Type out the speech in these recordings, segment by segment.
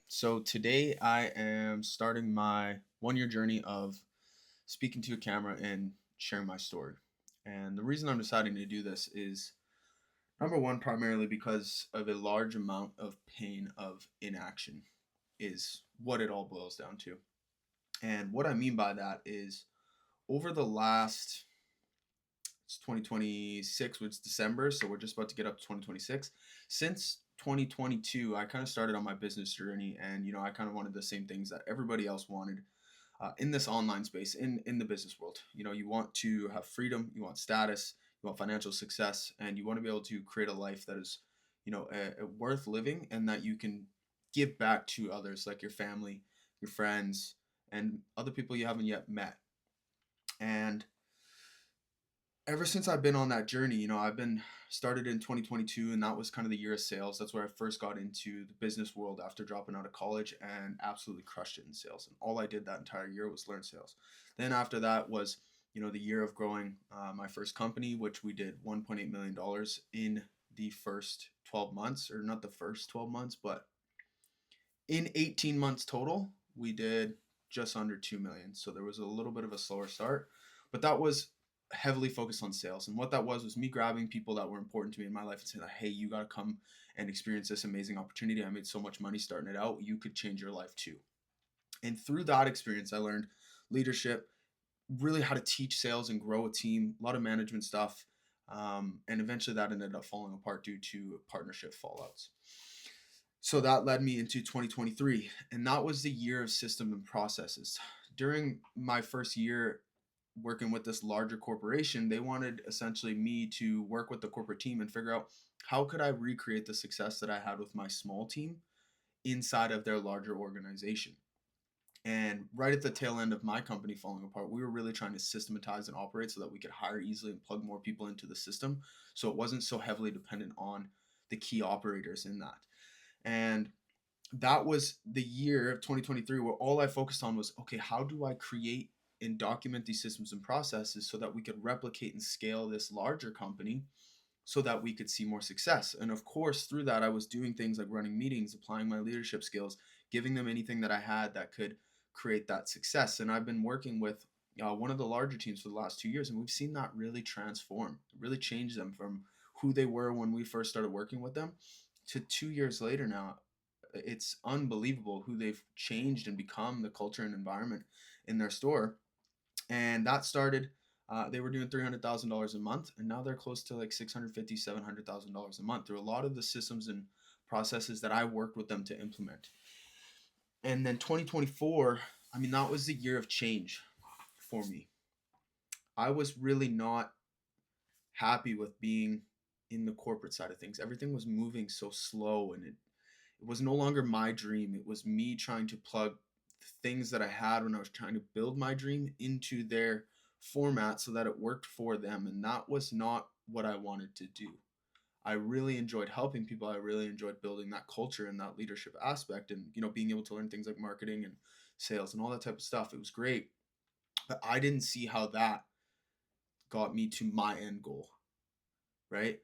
So today I am starting my 1 year journey of speaking to a camera and sharing my story. And the reason I'm deciding to do this is number one, primarily because of a large amount of pain of inaction, is what it all boils down to. And what I mean by that is over the last, it's 2026, which is December, so we're just about to get up to 2026. Since 2022, I kind of started on my business journey, and I kind of wanted the same things that everybody else wanted in this online space, in the business world. You want to have freedom, you want status, you want financial success, and you want to be able to create a life that is, worth living, and that you can give back to others, like your family, your friends, and other people you haven't yet met. And ever since I've been on that journey, I've been started in 2022, and that was kind of the year of sales. That's where I first got into the business world after dropping out of college and absolutely crushed it in sales. And all I did that entire year was learn sales. Then after that was, the year of growing my first company, which we did $1.8 million in the first 12 months, or not the first 12 months, but in 18 months total, we did just under 2 million. So there was a little bit of a slower start, but that was heavily focused on sales. And what that was me grabbing people that were important to me in my life and saying, hey, you got to come and experience this amazing opportunity. I made so much money starting it out. You could change your life too. And through that experience, I learned leadership, really how to teach sales and grow a team, a lot of management stuff. And eventually that ended up falling apart due to partnership fallouts. So that led me into 2023, and that was the year of system and processes. During my first year working with this larger corporation, they wanted essentially me to work with the corporate team and figure out how could I recreate the success that I had with my small team inside of their larger organization. And right at the tail end of my company falling apart, we were really trying to systematize and operate so that we could hire easily and plug more people into the system. So it wasn't so heavily dependent on the key operators in that. And that was the year of 2023 where all I focused on was, okay, how do I create and document these systems and processes so that we could replicate and scale this larger company so that we could see more success. And of course, through that, I was doing things like running meetings, applying my leadership skills, giving them anything that I had that could create that success. And I've been working with one of the larger teams for the last 2 years, and we've seen that really transform, really change them from who they were when we first started working with them to 2 years later now. It's unbelievable who they've changed and become, the culture and environment in their store. And that started, they were doing $300,000 a month, and now they're close to like $650,000, $700,000 a month through a lot of the systems and processes that I worked with them to implement. And then 2024, I mean, that was the year of change for me. I was really not happy with being in the corporate side of things. Everything was moving so slow, and it was no longer my dream. It was me trying to plug the things that I had when I was trying to build my dream into their format so that it worked for them. And that was not what I wanted to do. I really enjoyed helping people. I really enjoyed building that culture and that leadership aspect, and being able to learn things like marketing and sales and all that type of stuff. It was great. But I didn't see how that got me to my end goal, right?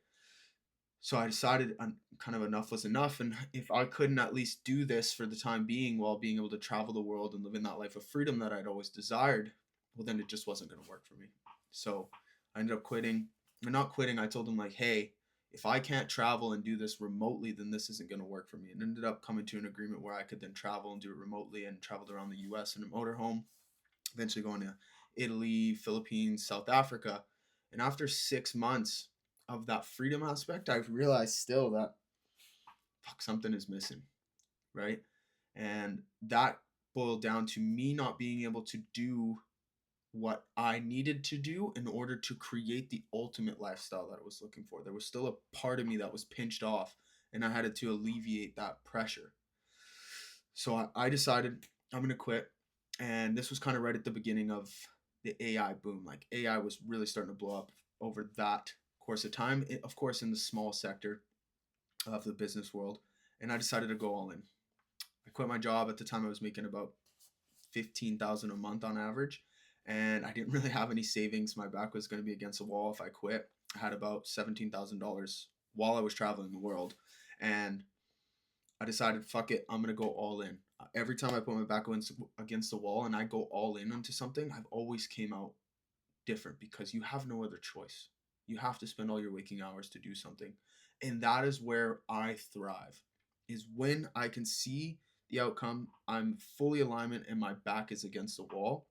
So I decided kind of enough was enough. And if I couldn't at least do this for the time being while being able to travel the world and live in that life of freedom that I'd always desired, well, then it just wasn't going to work for me. So I ended up quitting. And not quitting, I told them, like, hey, if I can't travel and do this remotely, then this isn't going to work for me. And ended up coming to an agreement where I could then travel and do it remotely, and traveled around the US in a motorhome, eventually going to Italy, Philippines, South Africa. And after 6 months of that freedom aspect, I've realized still that fuck, something is missing, right? And that boiled down to me not being able to do what I needed to do in order to create the ultimate lifestyle that I was looking for. There was still a part of me that was pinched off, and I had to alleviate that pressure. So I decided I'm going to quit. And this was kind of right at the beginning of the AI boom. Like, AI was really starting to blow up over that course of time, of course, in the small sector of the business world. And I decided to go all in. I quit my job. At the time I was making about 15,000 a month on average, and I didn't really have any savings. My back was going to be against the wall if I quit. I had about $17,000 while I was traveling the world, and I decided, fuck it, I'm gonna go all in. Every time I put my back against the wall and I go all in onto something, I've always came out different because you have no other choice. You have to spend all your waking hours to do something. And that is where I thrive, is when I can see the outcome, I'm fully alignment and my back is against the wall,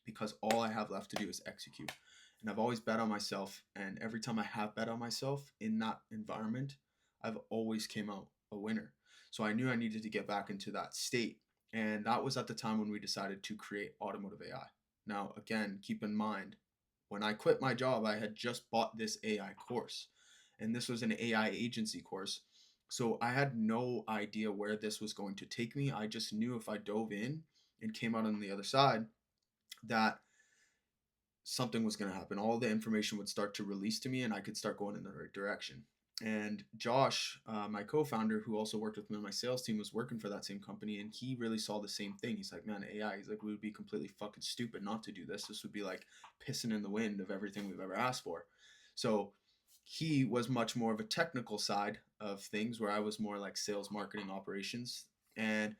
because all I have left to do is execute. And I've always bet on myself, and every time I have bet on myself in that environment, I've always came out a winner. So I knew I needed to get back into that state. And that was at the time when we decided to create Automotive AI. Now, again, keep in mind, when I quit my job, I had just bought this AI course, and this was an AI agency course. So I had no idea where this was going to take me. I just knew if I dove in and came out on the other side, that something was going to happen. All the information would start to release to me and I could start going in the right direction. And Josh, my co-founder, who also worked with me on my sales team, was working for that same company, and he really saw the same thing. He's like, man, AI, he's like, we would be completely fucking stupid not to do this. This would be like pissing in the wind of everything we've ever asked for. So he was much more of a technical side of things, where I was more like sales, marketing, operations. And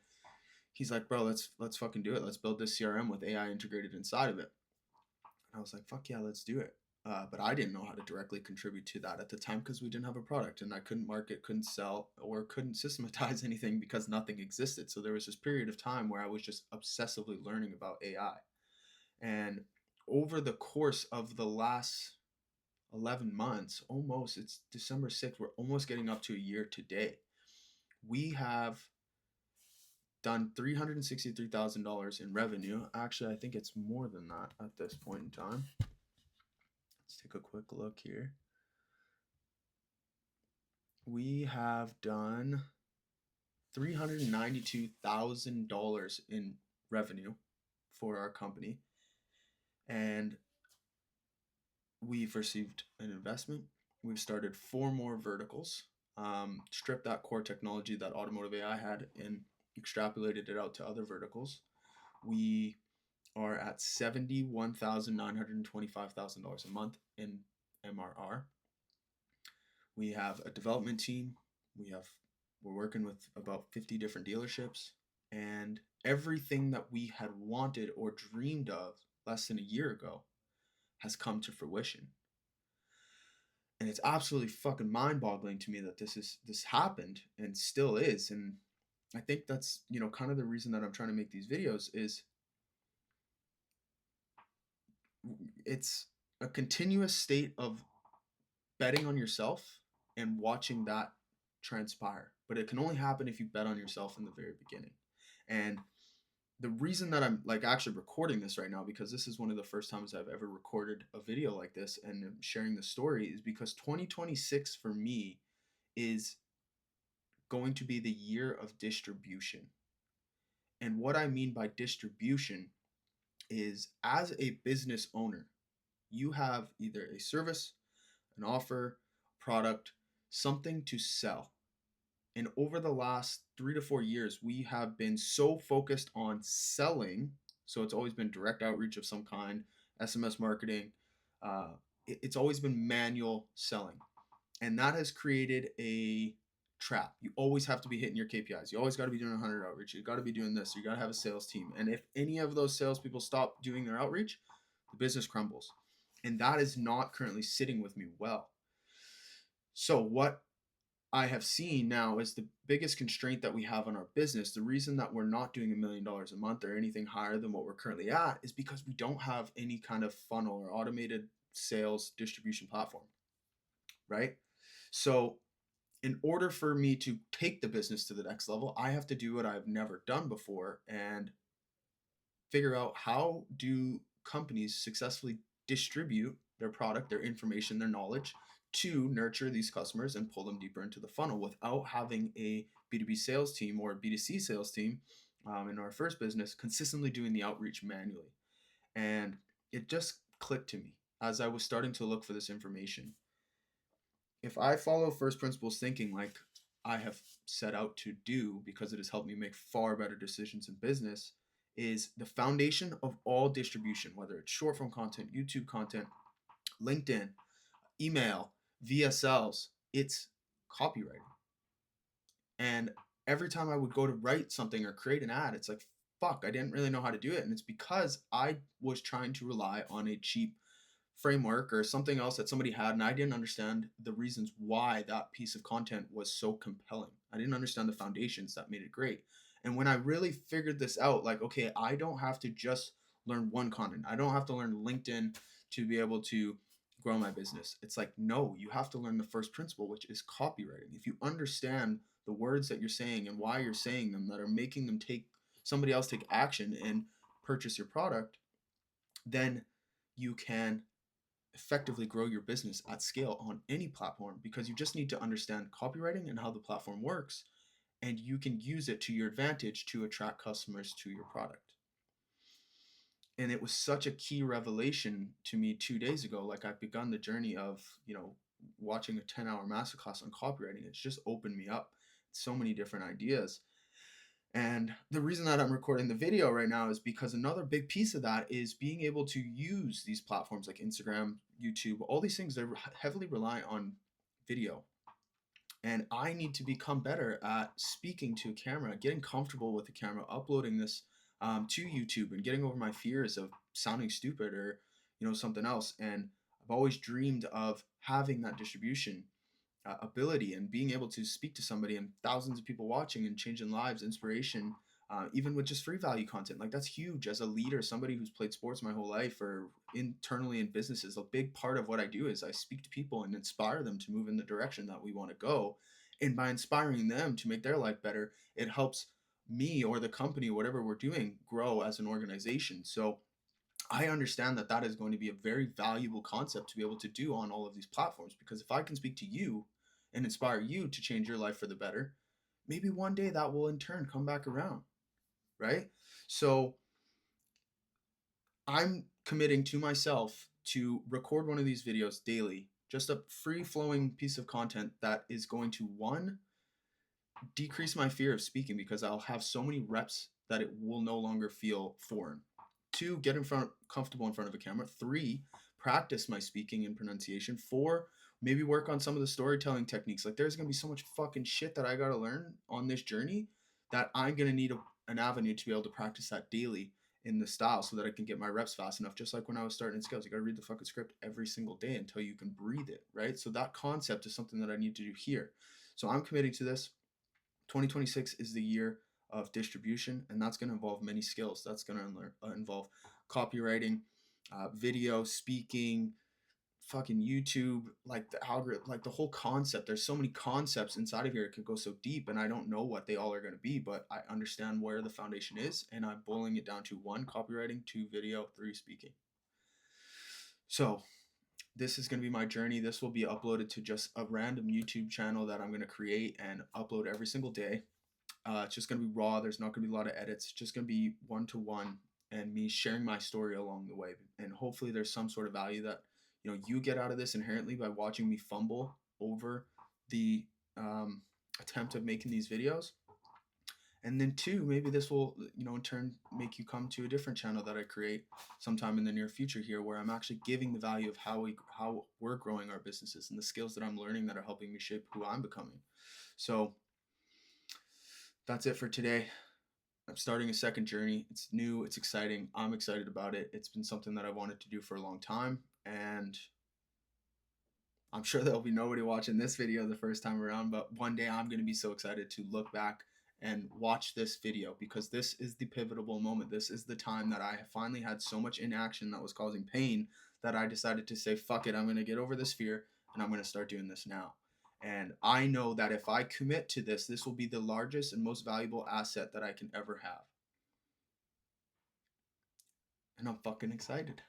he's like, bro, let's fucking do it. Let's build this CRM with AI integrated inside of it. And I was like, fuck yeah, let's do it. But I didn't know how to directly contribute to that at the time because we didn't have a product, and I couldn't market, couldn't sell, or couldn't systematize anything because nothing existed. So there was this period of time where I was just obsessively learning about AI. And over the course of the last 11 months, almost, it's December 6th, we're almost getting up to a year today. We have done $363,000 in revenue. Actually, I think it's more than that at this point in time. Let's take a quick look here. We have done $392,000 in revenue for our company, and we've received an investment. We've started 4 more verticals, stripped that core technology that Automotive AI had and extrapolated it out to other verticals. We are at $71,925,000 a month in MRR. We have a development team. We're working with about 50 different dealerships, and everything that we had wanted or dreamed of less than a year ago has come to fruition. And it's absolutely fucking mind-boggling to me that this happened and still is. And I think that's, kind of the reason that I'm trying to make these videos is it's a continuous state of betting on yourself and watching that transpire. But it can only happen if you bet on yourself in the very beginning. And the reason that I'm like actually recording this right now, because this is one of the first times I've ever recorded a video like this and sharing the story, is because 2026 for me is going to be the year of distribution. And what I mean by distribution is, as a business owner, you have either a service, an offer, a product, something to sell. And over the last 3 to 4 years, we have been so focused on selling. So it's always been direct outreach of some kind, SMS marketing. It's always been manual selling. And that has created a trap. You always have to be hitting your KPIs. You always got to be doing 100 outreach. You got to be doing this. You got to have a sales team. And if any of those salespeople stop doing their outreach, the business crumbles. And that is not currently sitting with me well. So what I have seen now is the biggest constraint that we have on our business. The reason that we're not doing $1 million a month or anything higher than what we're currently at is because we don't have any kind of funnel or automated sales distribution platform, right? So in order for me to take the business to the next level, I have to do what I've never done before and figure out how do companies successfully distribute their product, their information, their knowledge to nurture these customers and pull them deeper into the funnel without having a B2B sales team or a B2C sales team in our first business consistently doing the outreach manually. And it just clicked to me as I was starting to look for this information. If I follow first principles thinking like I have set out to do, because it has helped me make far better decisions in business, is the foundation of all distribution, whether it's short form content, YouTube content, LinkedIn, email, VSLs, it's copywriting. And every time I would go to write something or create an ad, it's like, fuck, I didn't really know how to do it. And it's because I was trying to rely on a cheap framework or something else that somebody had, and I didn't understand the reasons why that piece of content was so compelling. I didn't understand the foundations that made it great. And when I really figured this out, like, okay, I don't have to just learn one content. I don't have to learn LinkedIn to be able to grow my business. It's like, no, you have to learn the first principle, which is copywriting. If you understand the words that you're saying and why you're saying them that are making them take somebody else take action and purchase your product, then you can effectively grow your business at scale on any platform, because you just need to understand copywriting and how the platform works, and you can use it to your advantage to attract customers to your product. And it was such a key revelation to me 2 days ago. Like, I've begun the journey of, watching a 10-hour masterclass on copywriting. It's just opened me up so many different ideas. And the reason that I'm recording the video right now is because another big piece of that is being able to use these platforms like Instagram, YouTube, all these things that heavily rely on video. And I need to become better at speaking to a camera, getting comfortable with the camera, uploading this to YouTube, and getting over my fears of sounding stupid or, something else. And I've always dreamed of having that distribution ability and being able to speak to somebody and thousands of people watching and changing lives, inspiration, even with just free value content. Like, that's huge. As a leader, somebody who's played sports my whole life or internally in businesses, a big part of what I do is I speak to people and inspire them to move in the direction that we want to go. And by inspiring them to make their life better, it helps me or the company, whatever we're doing, grow as an organization. So I understand that that is going to be a very valuable concept to be able to do on all of these platforms, because if I can speak to you and inspire you to change your life for the better, maybe one day that will in turn come back around, right? So I'm committing to myself to record one of these videos daily, just a free flowing piece of content that is going to, one, decrease my fear of speaking because I'll have so many reps that it will no longer feel foreign. Two, get comfortable in front of a camera. Three, practice my speaking and pronunciation. Four, maybe work on some of the storytelling techniques. Like, there's gonna be so much fucking shit that I gotta learn on this journey that I'm gonna need an avenue to be able to practice that daily in the style so that I can get my reps fast enough. Just like when I was starting in scales, you gotta read the fucking script every single day until you can breathe it, right? So that concept is something that I need to do here. So I'm committing to this. 2026 is the year of distribution, and that's going to involve many skills. That's going to involve copywriting, video, speaking, fucking YouTube, like the algorithm, like the whole concept. There's so many concepts inside of here. It could go so deep, and I don't know what they all are going to be, but I understand where the foundation is, and I'm boiling it down to 1, copywriting, 2, video, 3, speaking. So this is going to be my journey. This will be uploaded to just a random YouTube channel that I'm going to create and upload every single day. It's just going to be raw. There's not going to be a lot of edits. It's just going to be one-to-one and me sharing my story along the way. And hopefully there's some sort of value that, you get out of this inherently by watching me fumble over the attempt of making these videos. And then 2, maybe this will, in turn make you come to a different channel that I create sometime in the near future here, where I'm actually giving the value of how we're growing our businesses and the skills that I'm learning that are helping me shape who I'm becoming. So that's it for today. I'm starting a second journey. It's new, it's exciting. I'm excited about it. It's been something that I wanted to do for a long time, and I'm sure there'll be nobody watching this video the first time around, but one day I'm going to be so excited to look back and watch this video, because this is the pivotal moment. This is the time that I finally had so much inaction that was causing pain that I decided to say, fuck it, I'm going to get over this fear and I'm going to start doing this now. And I know that if I commit to this, this will be the largest and most valuable asset that I can ever have. And I'm fucking excited.